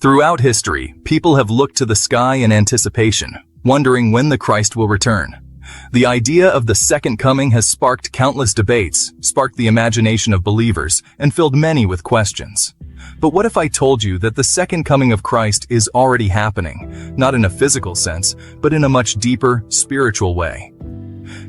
Throughout history, people have looked to the sky in anticipation, wondering when the Christ will return. The idea of the second coming has sparked countless debates, sparked the imagination of believers, and filled many with questions. But what if I told you that the second coming of Christ is already happening, not in a physical sense, but in a much deeper, spiritual way?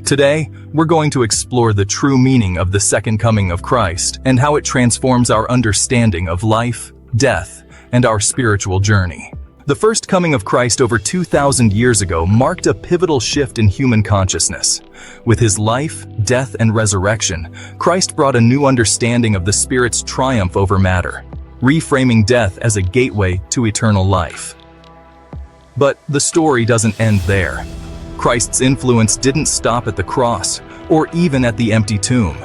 Today, we're going to explore the true meaning of the second coming of Christ and how it transforms our understanding of life, death, and our spiritual journey. The first coming of Christ over 2,000 years ago marked a pivotal shift in human consciousness. With his life, death, and resurrection, Christ brought a new understanding of the Spirit's triumph over matter, reframing death as a gateway to eternal life. But the story doesn't end there. Christ's influence didn't stop at the cross, or even at the empty tomb.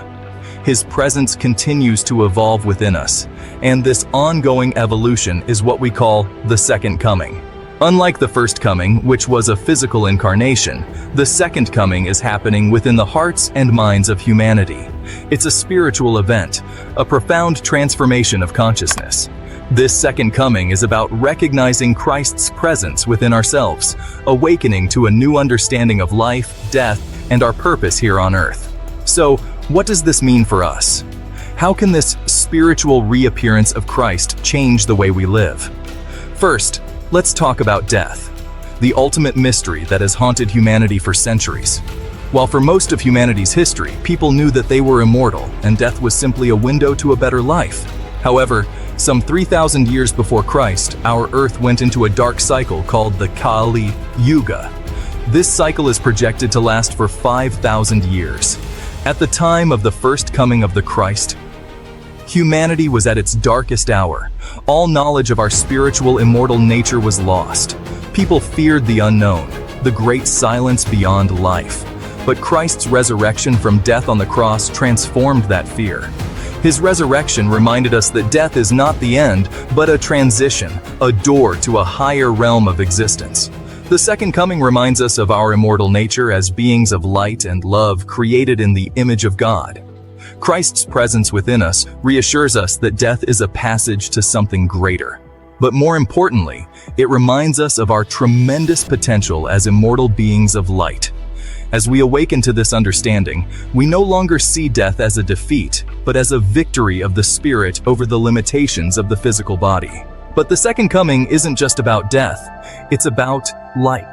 His presence continues to evolve within us, and this ongoing evolution is what we call the second coming. Unlike the first coming, which was a physical incarnation, the second coming is happening within the hearts and minds of humanity. It's a spiritual event, a profound transformation of consciousness. This second coming is about recognizing Christ's presence within ourselves, awakening to a new understanding of life, death, and our purpose here on earth. So, what does this mean for us? How can this spiritual reappearance of Christ change the way we live? First, let's talk about death, the ultimate mystery that has haunted humanity for centuries. While for most of humanity's history, people knew that they were immortal and death was simply a window to a better life. However, some 3,000 years before Christ, our Earth went into a dark cycle called the Kali Yuga. This cycle is projected to last for 5,000 years. At the time of the first coming of the Christ, humanity was at its darkest hour. All knowledge of our spiritual immortal nature was lost. People feared the unknown, the great silence beyond life. But Christ's resurrection from death on the cross transformed that fear. His resurrection reminded us that death is not the end, but a transition, a door to a higher realm of existence. The second coming reminds us of our immortal nature as beings of light and love created in the image of God. Christ's presence within us reassures us that death is a passage to something greater. But more importantly, it reminds us of our tremendous potential as immortal beings of light. As we awaken to this understanding, we no longer see death as a defeat, but as a victory of the spirit over the limitations of the physical body. But the second coming isn't just about death, it's about light.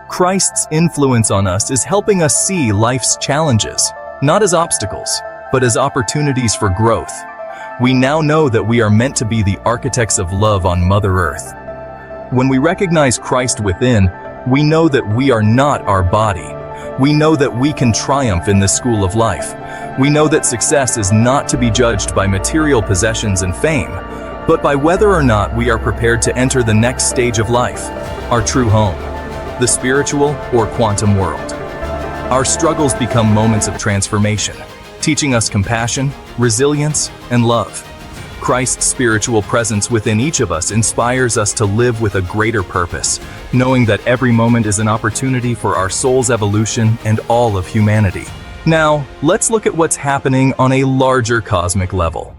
Christ's influence on us is helping us see life's challenges, not as obstacles, but as opportunities for growth. We now know that we are meant to be the architects of love on Mother Earth. When we recognize Christ within, we know that we are not our body. We know that we can triumph in this school of life. We know that success is not to be judged by material possessions and fame, but by whether or not we are prepared to enter the next stage of life, our true home, the spiritual or quantum world. Our struggles become moments of transformation, teaching us compassion, resilience, and love. Christ's spiritual presence within each of us inspires us to live with a greater purpose, knowing that every moment is an opportunity for our soul's evolution and all of humanity. Now, let's look at what's happening on a larger cosmic level.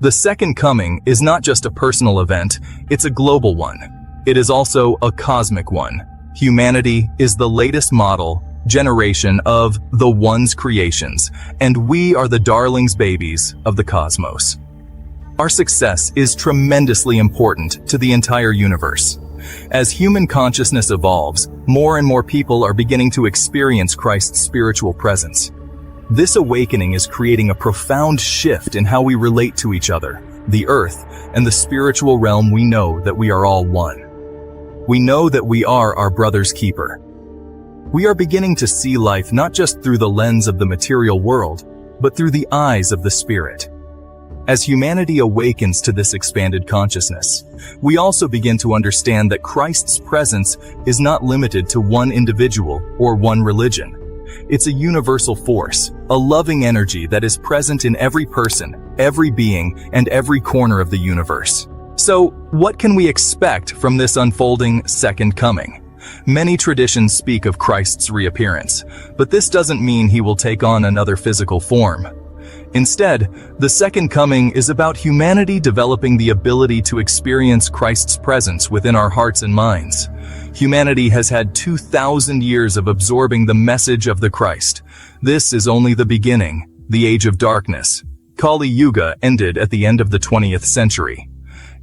The second coming is not just a personal event, it's a global one. It is also a cosmic one. Humanity is the latest generation of the One's creations, and we are the darlings babies of the cosmos. Our success is tremendously important to the entire universe. As human consciousness evolves, more and more people are beginning to experience Christ's spiritual presence. This awakening is creating a profound shift in how we relate to each other, the earth, and the spiritual realm. We know that we are all one. We know that we are our brother's keeper. We are beginning to see life not just through the lens of the material world, but through the eyes of the Spirit. As humanity awakens to this expanded consciousness, we also begin to understand that Christ's presence is not limited to one individual or one religion. It's a universal force, a loving energy that is present in every person, every being, and every corner of the universe. So, what can we expect from this unfolding second coming? Many traditions speak of Christ's reappearance, but this doesn't mean he will take on another physical form. Instead, the second coming is about humanity developing the ability to experience Christ's presence within our hearts and minds. Humanity has had 2,000 years of absorbing the message of the Christ. This is only the beginning, the age of darkness. Kali Yuga ended at the end of the 20th century.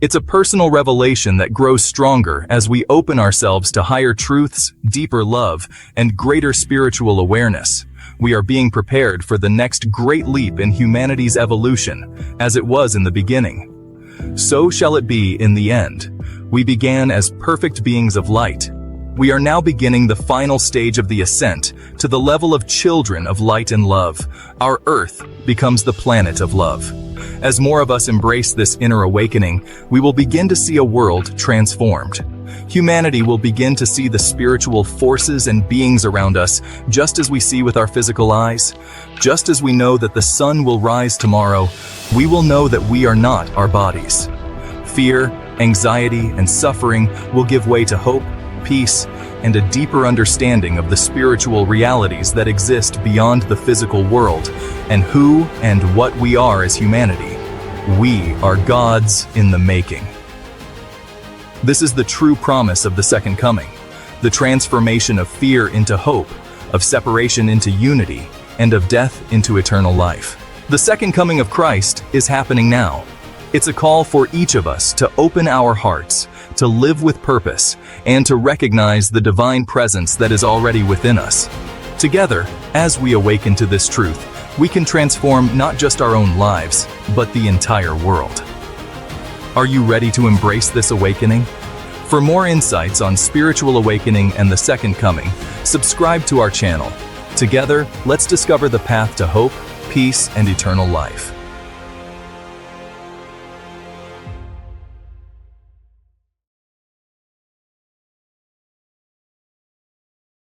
It's a personal revelation that grows stronger as we open ourselves to higher truths, deeper love, and greater spiritual awareness. We are being prepared for the next great leap in humanity's evolution, as it was in the beginning. So shall it be in the end. We began as perfect beings of light. We are now beginning the final stage of the ascent to the level of children of light and love. Our Earth becomes the planet of love. As more of us embrace this inner awakening, we will begin to see a world transformed. Humanity will begin to see the spiritual forces and beings around us just as we see with our physical eyes. Just as we know that the sun will rise tomorrow, we will know that we are not our bodies. Fear, anxiety, and suffering will give way to hope, peace, and a deeper understanding of the spiritual realities that exist beyond the physical world, and who and what we are as humanity. We are gods in the making. This is the true promise of the second coming, the transformation of fear into hope, of separation into unity, and of death into eternal life. The second coming of Christ is happening now. It's a call for each of us to open our hearts, to live with purpose, and to recognize the divine presence that is already within us. Together, as we awaken to this truth, we can transform not just our own lives, but the entire world. Are you ready to embrace this awakening? For more insights on spiritual awakening and the second coming, subscribe to our channel. Together, let's discover the path to hope, peace, and eternal life.